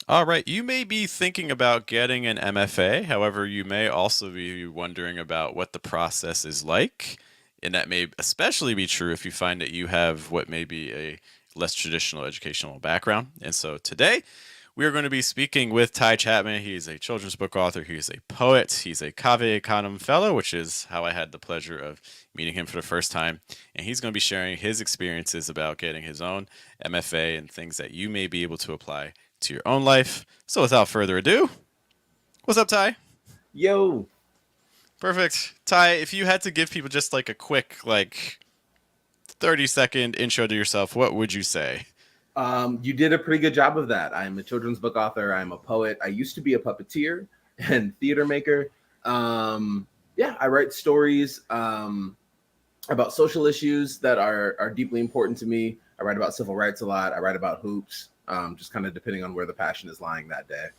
All right, you may be thinking about getting an MFA. However, you may also be wondering about what the process is like. And that may especially be true if you find that you have what may be a less traditional educational background. And so today, we are going to be speaking with Ty Chapman. He's a children's book author. He's a poet. He's a Cave Canem Fellow, which is how I had the pleasure of meeting him for the first time. And he's going to be sharing his experiences about getting his own MFA and things that you may be able to apply to your own life. So without further ado, what's up, Ty? Yo, Perfect. Ty, if you had to give people just like a quick, 30-second intro to yourself, what would you say? you did a pretty good job of that. I'm a children's book author. I'm a poet. I used to be a puppeteer and theater maker. Yeah, I write stories about social issues that are deeply important to me. I write about civil rights a lot. I write about hoops, just kind of depending on where the passion is lying that day.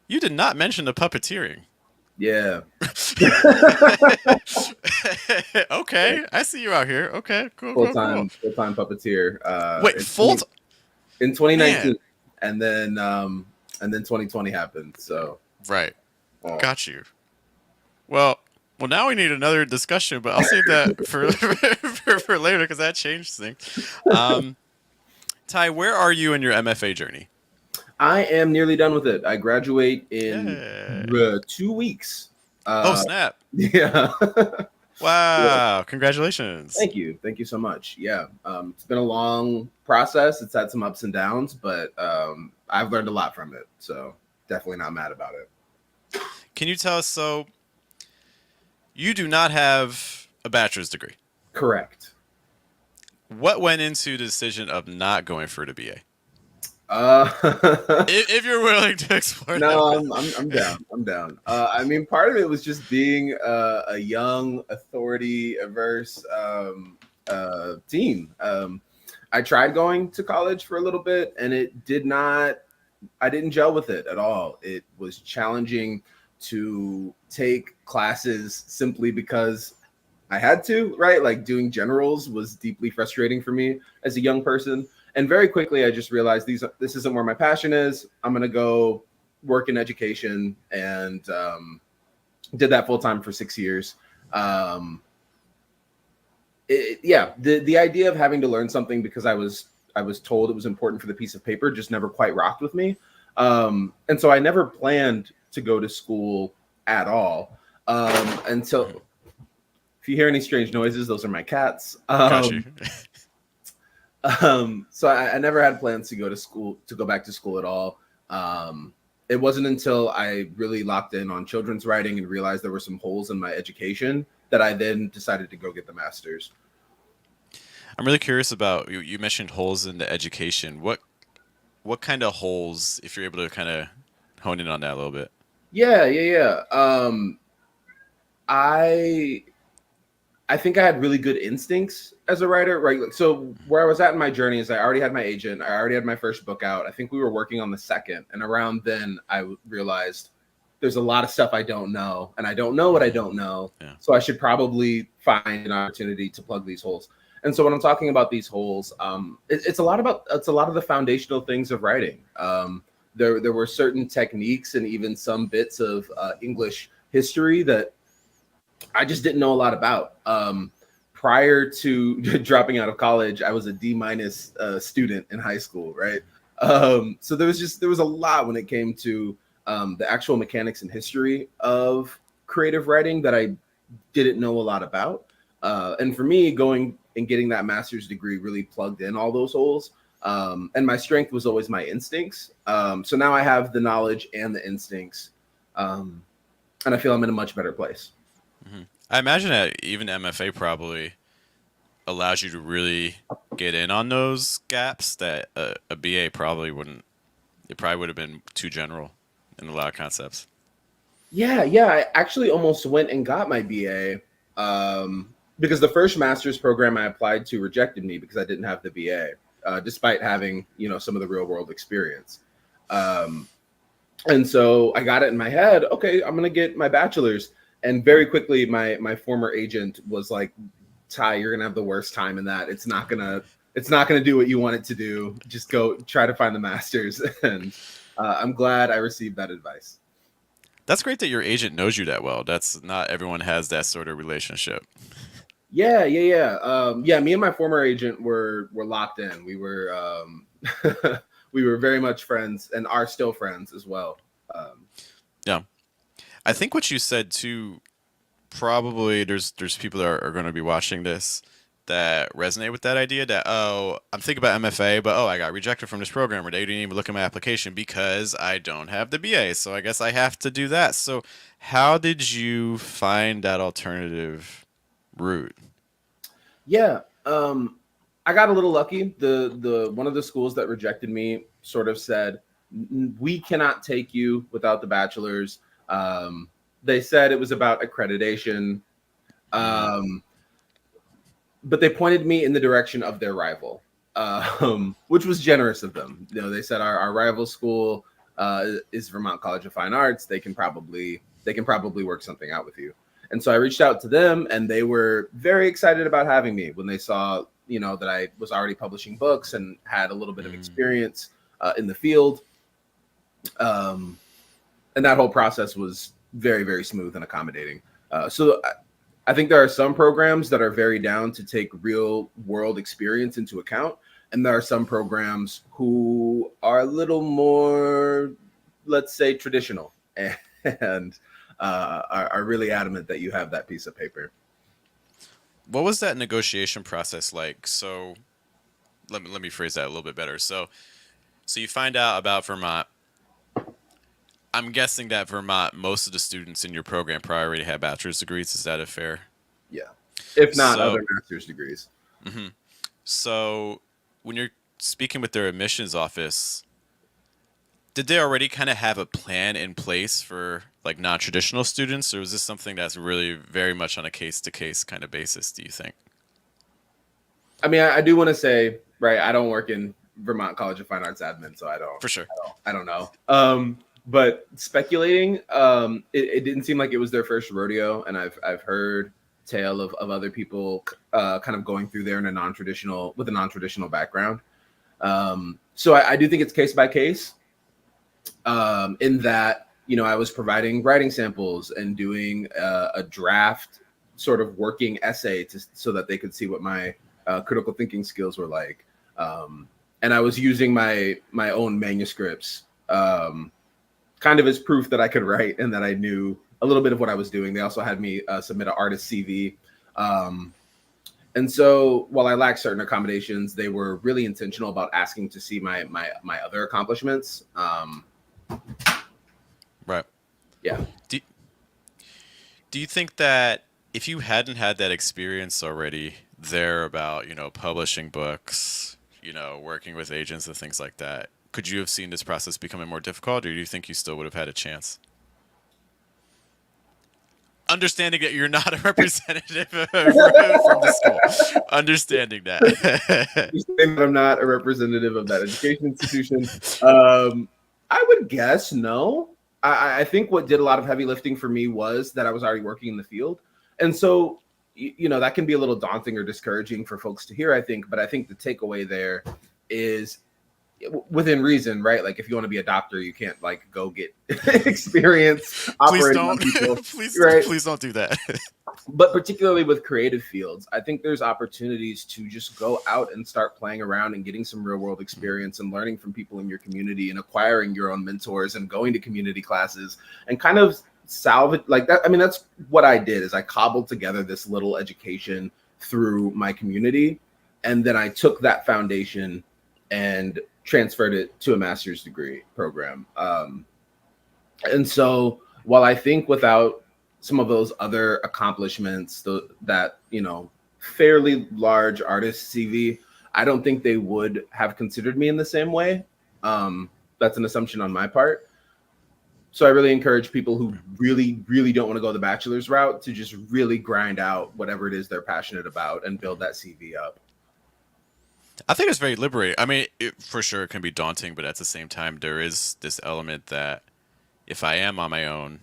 You did not mention the puppeteering. Yeah. Okay, I see you out here. Okay, cool, full cool, cool. time full time puppeteer Wait, in man. 2019, and then 2020 happened. So, Right, uh, got you. Well, well, now we need another discussion, but I'll save that for for later because that changed things. Um, Ty, where are you in your MFA journey? I am nearly done with it. I graduate in Yay! 2 weeks. Oh, Uh, snap! yeah. Yeah. Wow, congratulations. Thank you so much. Yeah, it's been a long process. It's had some ups and downs, but I've learned a lot from it. So definitely not mad about it. Can you tell us? So, you do not have a bachelor's degree. Correct. What went into the decision of not going for the BA? Uh, If you're willing to explore that no, with. I'm down. I'm down. I mean, part of it was just being a young, authority averse teen. I tried going to college for a little bit, and it did not. I didn't gel with it at all. It was challenging to take classes simply because I had to, right? Like doing generals was deeply frustrating for me as a young person. And very quickly, I just realized this isn't where my passion is. I'm going to go work in education and did that full time for 6 years. Um, yeah, the idea of having to learn something because I was told it was important for the piece of paper just never quite rocked with me. And so I never planned to go to school at all Mhm. until if you hear any strange noises, those are my cats. Got you. So I never had plans to go to school, to go back to school at all. It wasn't until I really locked in on children's writing and realized there were some holes in my education that I then decided to go get the master's. I'm really curious about you mentioned holes in the education. What kind of holes, if you're able to kind of hone in on that a little bit? Yeah, yeah, yeah. I I think I had really good instincts as a writer, right? Like, so where I was at in my journey is I already had my agent. I already had my first book out. I think we were working on the second, and around then realized there's a lot of stuff I don't know, and I don't know what I Mhm. don't know. Yeah. So I should probably find an opportunity to plug these holes. And so when I'm talking about these holes, it's a lot of the foundational things of writing. There were certain techniques and even some bits of English history that I just didn't know a lot about. Prior to dropping out of college, I was a D minus student in high school, right? So there was a lot when it came to the actual mechanics and history of creative writing that I didn't know a lot about. And for me, going and getting that master's degree really plugged in all those holes. And my strength was always my instincts. So now I have the knowledge and the instincts, um, and I feel I'm in a much better place. Hmm. I imagine that even MFA probably allows you to really get in on those gaps that a BA probably wouldn't. It probably would have been too general in a lot of concepts. Yeah, yeah. I actually almost went and got my BA because the first master's program I applied to rejected me because I didn't have the BA, despite having some of the real world experience. Um, and so I got it in my head. Okay, I'm gonna get my bachelor's, and very quickly my former agent was like, "Ty, you're gonna have the worst time in that. It's not gonna do what you want it to do. Just go try to find the master's." And I'm glad I received that advice. That's great that your agent knows you that well. That's not everyone has that sort of relationship. Yeah. Me and my former agent were locked in. We were we were very much friends and are still friends as well. Um, Yeah. I think what you said too, probably there's people that are going to be watching this that resonate with that idea that, oh, I'm thinking about MFA, but oh, I got rejected from this program, or they didn't even look at my application because I don't have the BA, so I guess I have to do that. So how did you find that alternative route? yeah, I got a little lucky. The one of the schools that rejected me sort of said, We cannot take you without the bachelor's." They said it was about accreditation. Mm, Um, but they pointed me in the direction of their rival, which was generous of them. They said our rival school is Vermont College of Fine Arts. They can probably work something out with you. And so I reached out to them, and they were very excited about having me when they saw that I was already publishing books and had a little bit of mm. experience in the field. Um, and that whole process was very, very smooth and accommodating. So I think there are some programs that are very down to take real world experience into account, and there are some programs who are a little more, let's say, traditional and are really adamant that you have that piece of paper. What was that negotiation process like? So let me phrase that a little bit better. So you find out about Vermont. I'm guessing that Vermont, most of the students in your program probably already have bachelor's degrees. Is that a fair? Yeah, if not So, other master's degrees. mhm. So when you're speaking with their admissions office, did they already kind of have a plan in place for like non-traditional students, or is this something that's really very much on a case-to-case kind of basis, do you think? I mean, I do want to say, right, I don't work in Vermont College of Fine Arts admin, so For sure. I don't know. But speculating, it didn't seem like it was their first rodeo, and I've heard tale of other people kind of going through there in a non-traditional with a non-traditional background. So I do think it's case by case. In that I was providing writing samples and doing a draft sort of working essay so that they could see what my critical thinking skills were like. And I was using my own manuscripts kind of as proof that I could write and that I knew a little bit of what I was doing. They also had me submit an artist CV. And so while I lacked certain accommodations, they were really intentional about asking to see my other accomplishments. Right. Yeah. Do, do you think that if you hadn't had that experience already there about, publishing books, working with agents and things like that, could you have seen this process becoming more difficult, or do you think you still would have had a chance? Understanding that you're not a representative from the school. Understanding that. You're saying that I'm not a representative of that education institution. I would guess no. I think what did a lot of heavy lifting for me was that I was already working in the field. And so, that can be a little daunting or discouraging for folks to hear, I think. But I think the takeaway there is within reason, right? Like if you want to be a doctor, you can't like go get experience Please operating on don't. people, please, right? please don't do that. But particularly with creative fields, I think there's opportunities to just go out and start playing around and getting some real world experience and learning from people in your community and acquiring your own mentors and going to community classes and kind of salvage like that. I mean, that's what I did is I cobbled together this little education through my community. And then I took that foundation and transferred it to a master's degree program. And so while I think without some of those other accomplishments, that fairly large artist CV, I don't think they would have considered me in the same way. That's an assumption on my part. So I really encourage people who really, really don't want to go the bachelor's route to just really grind out whatever it is they're passionate about and build that CV up. I think it's very liberating. I mean, for sure, it can be daunting, but at the same time, there is this element that if I am on my own,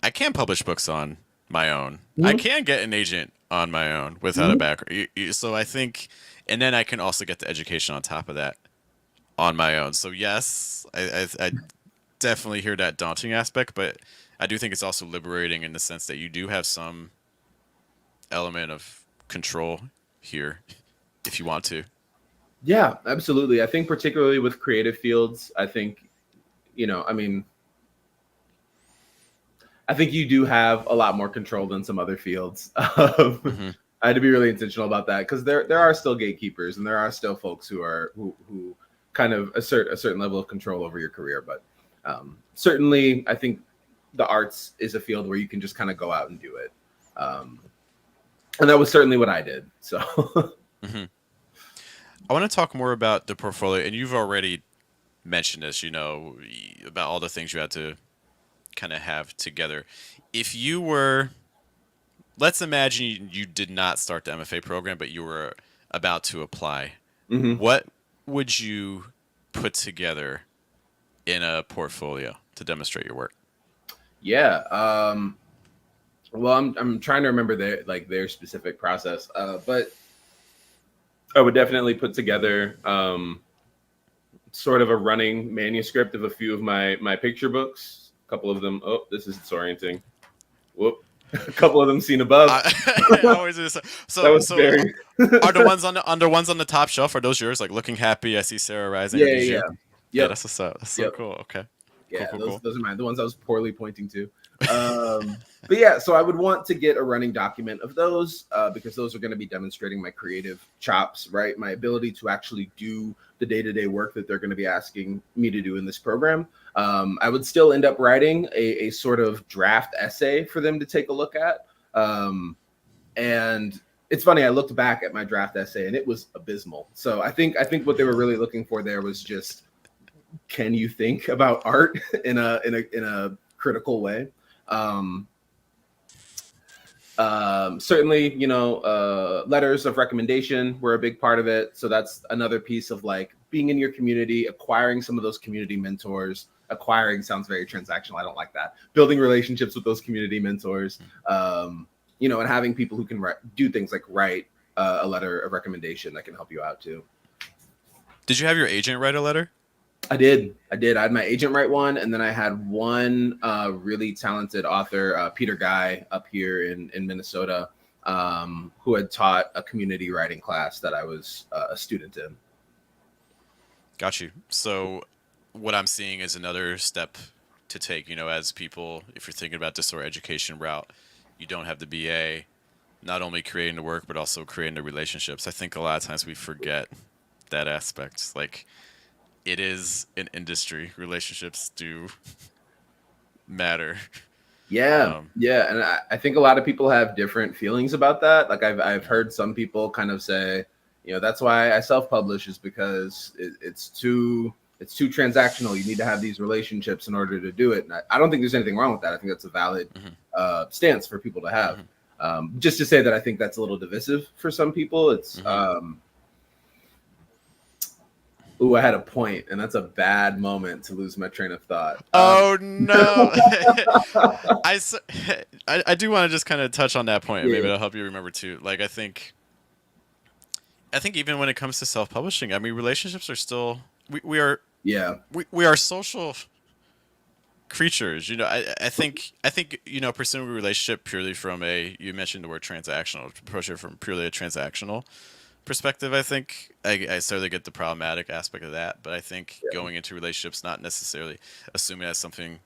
I can publish books on my own. I Mhm. can get an agent on my own without a Mhm. background. So I think, and then I can also get the education on top of that on my own. So yes, definitely hear that daunting aspect, but I do think it's also liberating in the sense that you do have some element of control here if you want to. Yeah, absolutely. I think particularly with creative fields, I think, I mean, I think you do have a lot more control than some other fields. Hmm. I had to be really intentional about that because there are still gatekeepers and there are still folks who kind of assert a certain level of control over your career. But certainly, I think the arts is a field where you can just kind of go out and do it, um, and that was certainly what I did. So Hmm. I want to talk more about the portfolio, and you've already mentioned this, about all the things you had to kind of have together. If you were, let's imagine you did not start the MFA program, but you were about to apply. mhm. What would you put together in a portfolio to demonstrate your work? Yeah. Well, I'm trying to remember their specific process, but I would definitely put together sort of a running manuscript of a few of my picture books. A couple of them. Oh, this is disorienting. Whoop. A couple of them seen above. I always do this. That So, was so very. are the ones on the ones on the top shelf? Are those yours? Like looking happy. I see Sarah rising. Are Yeah, these yeah, you? yeah. Yeah, Yep, that's what's up. That's so yep. cool. Okay, cool, Yeah, cool, those cool. those are mine. The ones I was poorly pointing to. But yeah, so I would want to get a running document of those because those are going to be demonstrating my creative chops, right? My ability to actually do the day-to-day work that they're going to be asking me to do in this program. I would still end up writing a sort of draft essay for them to take a look at. And it's funny, I looked back at my draft essay and it was abysmal. So I think what they were really looking for there was just, can you think about art in a critical way? Um, Certainly, letters of recommendation were a big part of it. So that's another piece of like being in your community, acquiring some of those community mentors. Acquiring sounds very transactional. I don't like that. Building relationships with those community mentors, and having people who can do things like write a letter of recommendation that can help you out too. Did you have your agent write a letter? I did. I had my agent write one, and then I had one really talented author, Peter Guy, up here in Minnesota, who had taught a community writing class that I was a student in. Got you. So, what I'm seeing is another step to take. As people, if you're thinking about this sort of education route, you don't have the BA, not only creating the work but also creating the relationships. I think a lot of times we forget that aspect. Like it is an industry. Relationships do matter. Yeah, Um, yeah, and I think a lot of people have different feelings about that. Like I've heard some people kind of say, that's why I self-publish is because it's too transactional. You need to have these relationships in order to do it. And I don't think there's anything wrong with that. I think that's a valid mhm, stance for people to have. mhm, Just to say that I think that's a little divisive for some people. It's mhm. ooh, I had a point, and that's a bad moment to lose my train of thought. Oh no! I, s- I do want to just kind of touch on that point, and maybe Yeah, it'll help you remember too. Like I think even when it comes to self-publishing, I mean, relationships are still we are yeah, we are social creatures. I think pursuing a relationship purely from a, you mentioned the word transactional, approach it from purely a transactional perspective. I certainly get the problematic aspect of that, but I think yeah, going into relationships, not necessarily assuming that something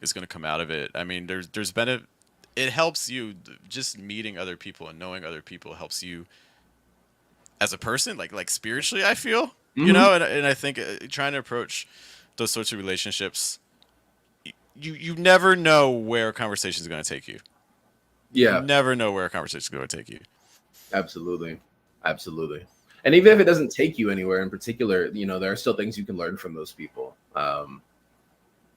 is going to come out of it. I mean, there's been it helps you, just meeting other people and knowing other people helps you as a person, like spiritually. I feel, hmm, and I think trying to approach those sorts of relationships, you never know where a conversation is going to take you. You yeah. never know where a conversation is going to take you. Absolutely. Absolutely. And even if it doesn't take you anywhere in particular, there are still things you can learn from those people.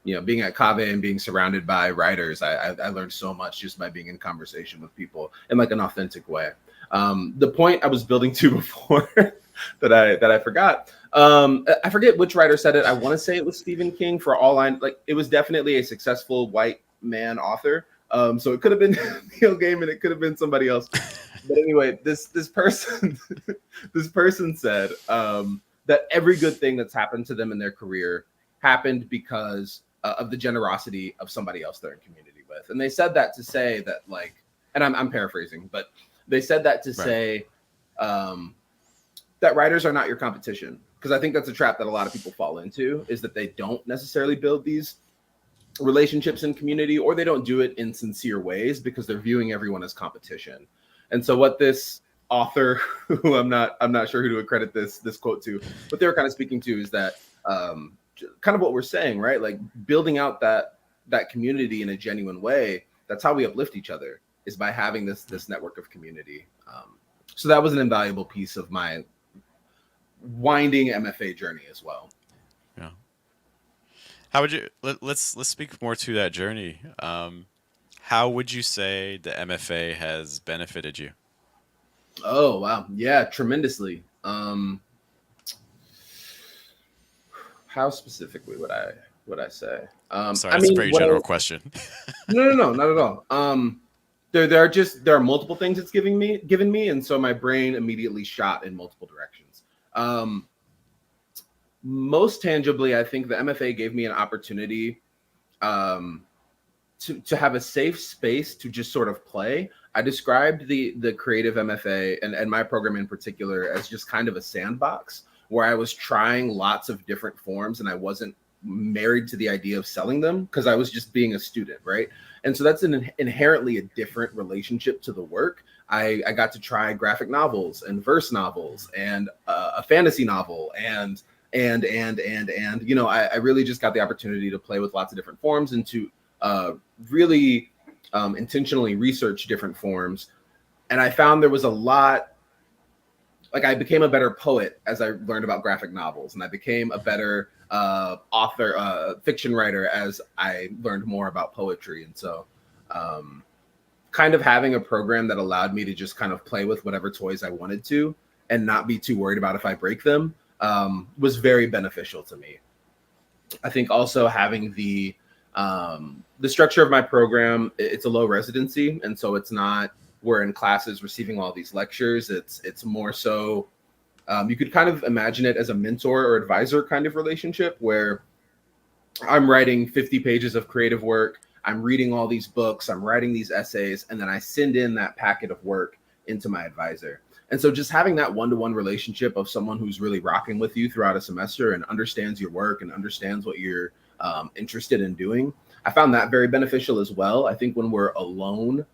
Being at Kave and being surrounded by writers, I learned so much just by being in conversation with people in like an authentic way. The point I was building to before that I forgot. I forget which writer said it. I want to say it was Stephen King. For all I like, it was definitely a successful white man author. So it could have been Neil Gaiman. It could have been somebody else. But anyway, this person this person said that every good thing that's happened to them in their career happened because of the generosity of somebody else they're in community with. And they said that to say that, like, and I'm paraphrasing, but they said that to Right. say that writers are not your competition. Because I think that's a trap that a lot of people fall into, is that they don't necessarily build these relationships in community, or they don't do it in sincere ways because they're viewing everyone as competition. And so what this author, who I'm not sure who to accredit this quote to, but they were kind of speaking to, is that kind of what we're saying, right? Like, building out that community in a genuine way. That's how we uplift each other, is by having this network of community. So that was an invaluable piece of my winding MFA journey as well. Yeah. How would you let's speak more to that journey. How would you say the MFA has benefited you? Oh wow, yeah, tremendously. How specifically would I say? Sorry, I that's a mean, very what I, general question. no, not at all. There are multiple things it's given me, and so my brain immediately shot in multiple directions. Most tangibly, I think the MFA gave me an opportunity um, to have a safe space to just sort of play. I described the creative MFA and my program in particular as just kind of a sandbox where I was trying lots of different forms, and I wasn't married to the idea of selling them because I was just being a student, right? And so that's an inherently a different relationship to the work. I got to try graphic novels and verse novels and a fantasy novel and you know, I really just got the opportunity to play with lots of different forms and to really intentionally research different forms. And I found there was a lot, like, I became a better poet as I learned about graphic novels, and I became a better author, fiction writer, as I learned more about poetry. And so kind of having a program that allowed me to just kind of play with whatever toys I wanted to and not be too worried about if I break them was very beneficial to me. I think also having the structure of my program, it's a low residency, and so it's not we're in classes receiving all these lectures. It's more so you could kind of imagine it as a mentor or advisor kind of relationship where I'm writing 50 pages of creative work, I'm reading all these books, I'm writing these essays, and then I send in that packet of work into my advisor. And so just having that one-to-one relationship of someone who's really rocking with you throughout a semester and understands your work and understands what you're interested in doing, I found that very beneficial as well. I think when we're alone,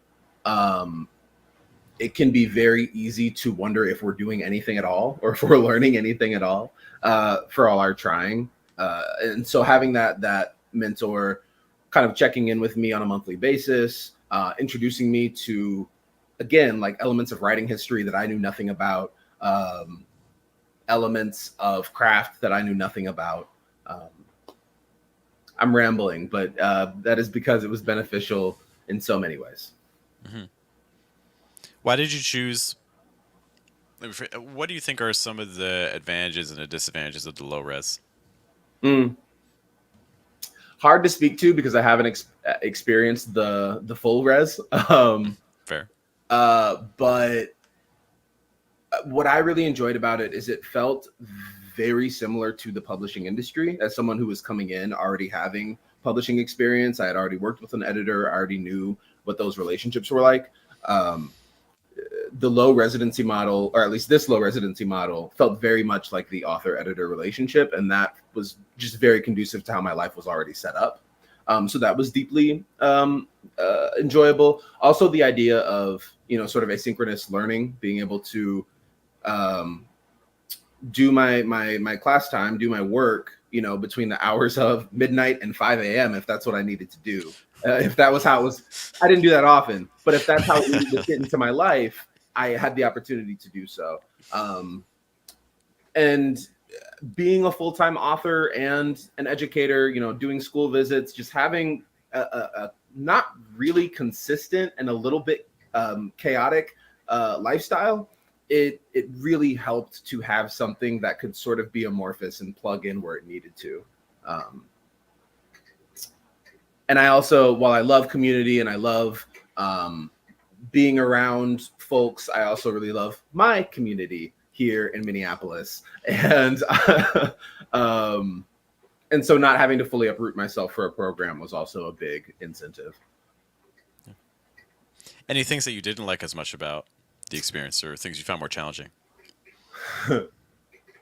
it can be very easy to wonder if we're doing anything at all or if we're learning anything at all for all our trying. And so having that mentor kind of checking in with me on a monthly basis, introducing me to, again, like elements of writing history that I knew nothing about, elements of craft that I knew nothing about. I'm rambling, but that is because it was beneficial in so many ways. Mm-hmm. Why did you choose? What do you think are some of the advantages and the disadvantages of the low res? Mm. Hard to speak to because I haven't experienced the full res. Fair. But what I really enjoyed about it is it felt very similar to the publishing industry. As someone who was coming in already having publishing experience, I had already worked with an editor. I already knew what those relationships were like. The low residency model, or at least this low residency model, felt very much like the author-editor relationship, and that was just very conducive to how my life was already set up. So that was deeply enjoyable. Also, the idea of, you know, sort of asynchronous learning, being able to do my class time, do my work, you know, between the hours of midnight and 5 a.m. if that's what I needed to do. If that was how it was, I didn't do that often, but if that's how it needed to fit into my life, I had the opportunity to do so. And being a full-time author and an educator, you know, doing school visits, just having a not really consistent and a little bit chaotic lifestyle, it really helped to have something that could sort of be amorphous and plug in where it needed to. And I also, while I love community and I love being around folks, I also really love my community here in Minneapolis. And And so not having to fully uproot myself for a program was also a big incentive. Any things that you didn't like as much about the experience, or things you found more challenging?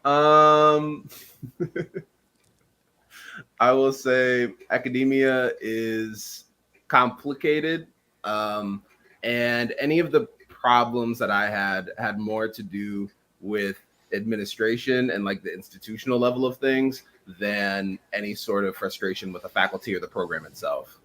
um, I will say academia is complicated. Um, and any of the problems that I had more to do with administration and like the institutional level of things than any sort of frustration with the faculty or the program itself.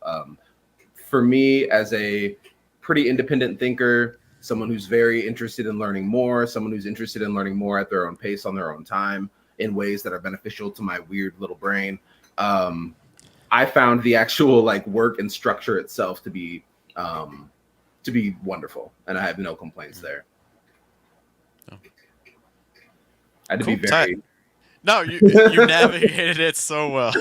For me, as a pretty independent thinker, someone who's very interested in learning more, someone who's interested in learning more at their own pace on their own time in ways that are beneficial to my weird little brain. Um, I found the actual like work and structure itself to be wonderful, and I have no complaints there. Oh. I had to Cool. be very. No, you navigated it so well.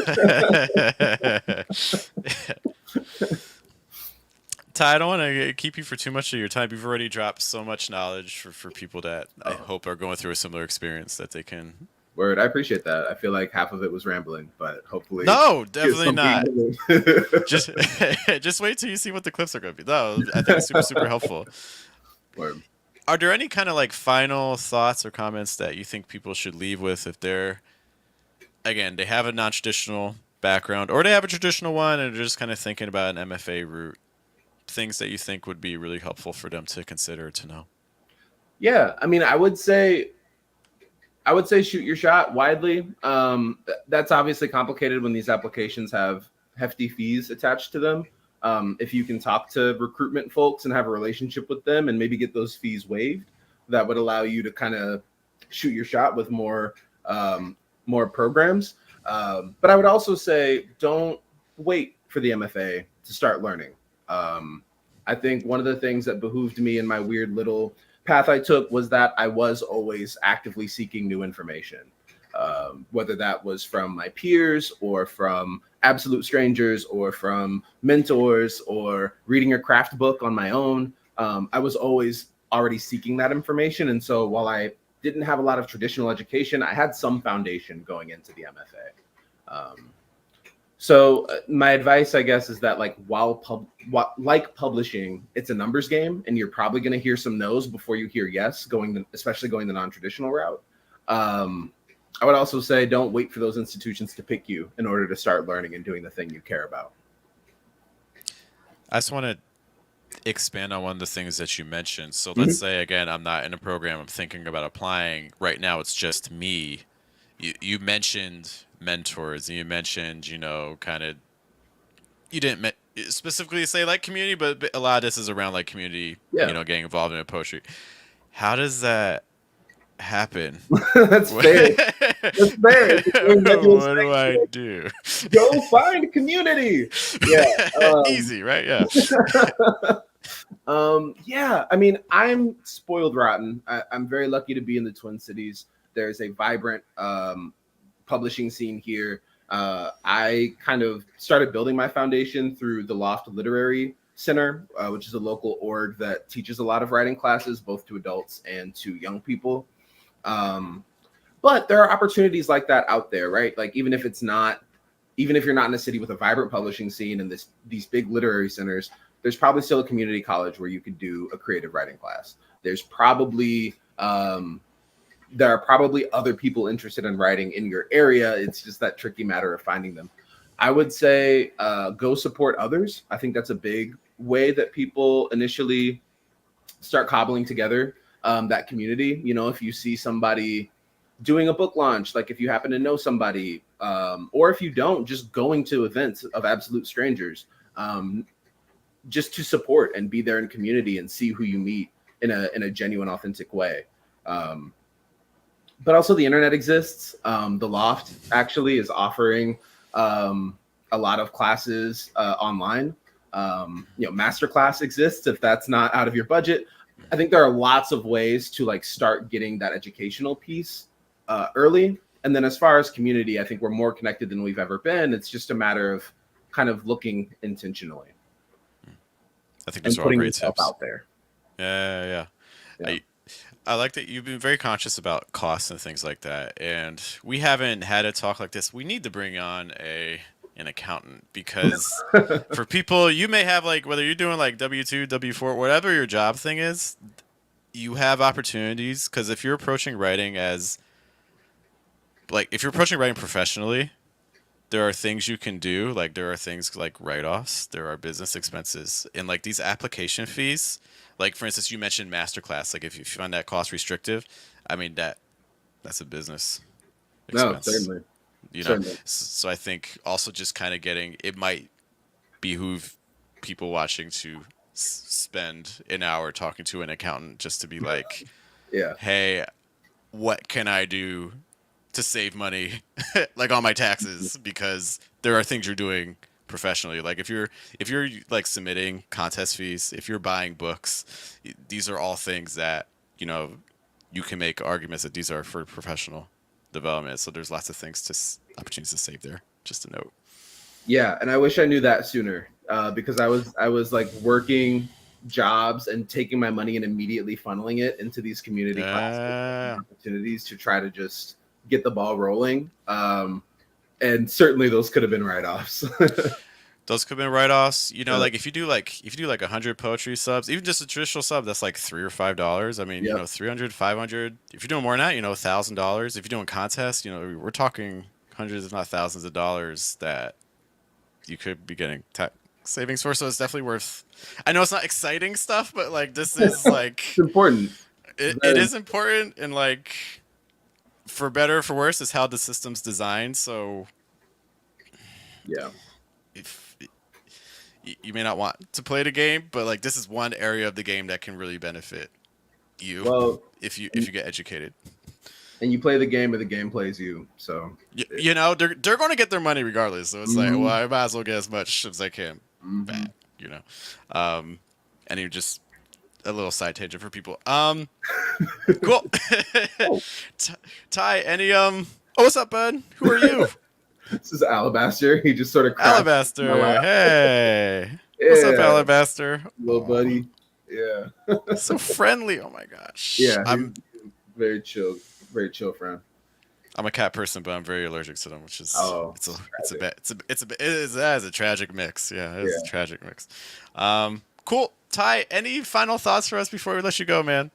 Ty, I don't want to keep you for too much of your time. You've already dropped so much knowledge for people that I hope are going through a similar experience that they can. Word, I appreciate that. I feel like half of it was rambling, but hopefully, No, definitely not. Just Just wait till you see what the clips are going to be. No, I think it's super helpful. Word. Are there any kind of like final thoughts or comments that you think people should leave with if they're, again, they have a non-traditional background or they have a traditional one and they're just kind of thinking about an MFA route? Things that you think would be really helpful for them to consider, to know? Yeah, I mean, I would say shoot your shot widely. That's obviously complicated when these applications have hefty fees attached to them. If you can talk to recruitment folks and have a relationship with them and maybe get those fees waived, that would allow you to kind of shoot your shot with more programs. But I would also say don't wait for the MFA to start learning. I think one of the things that behooved me in my weird little path I took was that I was always actively seeking new information, whether that was from my peers or from absolute strangers or from mentors or reading a craft book on my own. I was always already seeking that information. And so while I didn't have a lot of traditional education, I had some foundation going into the MFA. So my advice, I guess, is that like like publishing, it's a numbers game, and you're probably going to hear some no's before you hear yes, especially going the non-traditional route. I would also say don't wait for those institutions to pick you in order to start learning and doing the thing you care about. I just want to expand on one of the things that you mentioned. So let's say, again, I'm not in a program, I'm thinking about applying. Right now, it's just me. You mentioned mentors, and you mentioned, kind of, you didn't specifically say like community, but a lot of this is around like community, getting involved in poetry. How does that happen? That's fair. That's fair. What do I do? Go find community. Yeah. Easy, right? Yeah. Yeah. I mean, I'm spoiled rotten. I'm very lucky to be in the Twin Cities. There's a vibrant publishing scene here. I kind of started building my foundation through the Loft Literary Center, which is a local org that teaches a lot of writing classes, both to adults and to young people. But there are opportunities like that out there, right? Like even if you're not in a city with a vibrant publishing scene and these big literary centers, there's probably still a community college where you could do a creative writing class. There are probably other people interested in writing in your area. It's just that tricky matter of finding them. I would say go support others. I think that's a big way that people initially start cobbling together that community. If you see somebody doing a book launch, like if you happen to know somebody, or if you don't, just going to events of absolute strangers, just to support and be there in community and see who you meet in a genuine, authentic way. But also the internet exists. The Loft actually is offering a lot of classes online. Masterclass exists if that's not out of your budget. I think there are lots of ways to like start getting that educational piece early. And then as far as community, I think we're more connected than we've ever been. It's just a matter of kind of looking intentionally. I think those are all great tips out there. Yeah. I like that you've been very conscious about costs and things like that. And we haven't had a talk like this. We need to bring on a an accountant because for people you may have like whether you're doing like W2, W4, whatever your job thing is, you have opportunities because if you're approaching writing as like if you're approaching writing professionally, there are things you can do. Like there are things like write-offs, there are business expenses, and like these application fees. Like for instance, you mentioned masterclass. Like if you find that cost restrictive, I mean that's a business No, expense. certainly, You know, certainly. so I think also just kind of getting it might behoove people watching to spend an hour talking to an accountant just to be like, Yeah. hey, what can I do to save money like on my taxes because there are things you're doing professionally like if you're like submitting contest fees if you're buying books these are all things that you know you can make arguments that these are for professional development so there's lots of things to opportunities to save there just a note. Yeah, and I wish I knew that sooner because I was like working jobs and taking my money and immediately funneling it into these community classes and uh, opportunities to try to just get the ball rolling. And certainly those could have been write-offs. those could have been write-offs you know uh, like if you do like 100 poetry subs even just a traditional sub that's like $3 or $5 I mean you yep. know 300 500 if you're doing more than that you know $1,000 if you're doing contests you know we're talking hundreds if not thousands of dollars that you could be getting tax savings for so it's definitely worth I know it's not exciting stuff but like this is It's like important. it Very, is important and like for better or for worse is how the system's designed so yeah. if you may not want to play the game, but like this is one area of the game that can really benefit you Well, if you get educated. and you play the game or the game plays you. So, it, You know they're going to get their money regardless. So it's like, well, mhm, I might as well get as much as I can mhm. back. You know, um, and you just a little side tangent for people. Cool. Oh, T- Ty, any Oh, what's up, bud? Who are you? this is Alabaster. He just sort of crashed in my Alabaster. lap. Hey. What's up, Yeah, Alabaster? little Oh, buddy. Yeah. so friendly. Oh my gosh. Yeah, he's I'm very chill, very chill friend. I'm a cat person, but I'm very allergic to them, which is Oh, it's it's a tragic. bit it is that is a tragic mix. Yeah, it is a Yeah. tragic mix. Cool. Ty, any final thoughts for us before we let you go, man?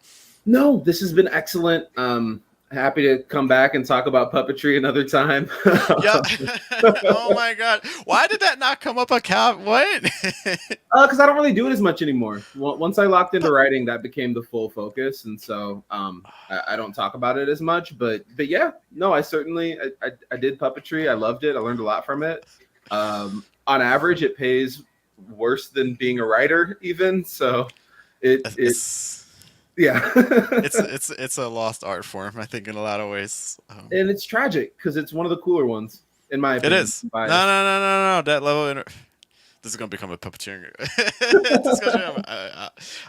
No, this has been excellent. Happy to come back and talk about puppetry another time. Yep. Oh my god. Why did that not come up a cat? What? Because I don't really do it as much anymore. Once I locked into writing, that became the full focus, and so I don't talk about it as much. But yeah, no, I certainly I did puppetry. I loved it. I learned a lot from it. On average, it pays worse than being a writer, even. So it it's yeah. it's a lost art form, I think, in a lot of ways. And it's tragic because it's one of the cooler ones, in my It opinion. is. I'm No, biased. no, no, no, no. That level. This is gonna become a puppeteering discussion.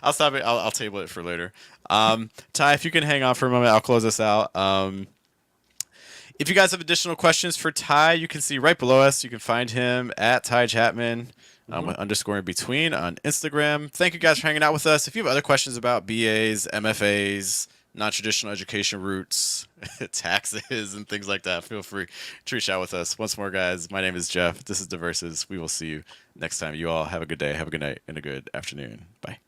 I'll stop it. I'll table it for later. Ty, if you can hang on for a moment, I'll close this out. If you guys have additional questions for Ty, you can see right below us. You can find him at Ty Chapman Mhm. with underscore in between on Instagram. Thank you guys for hanging out with us. If you have other questions about BAs, MFAs, non-traditional education routes, taxes, and things like that, feel free to reach out with us. Once more, guys, my name is Jeff. This is Diverses. We will see you next time. You all have a good day, have a good night, and a good afternoon. Bye.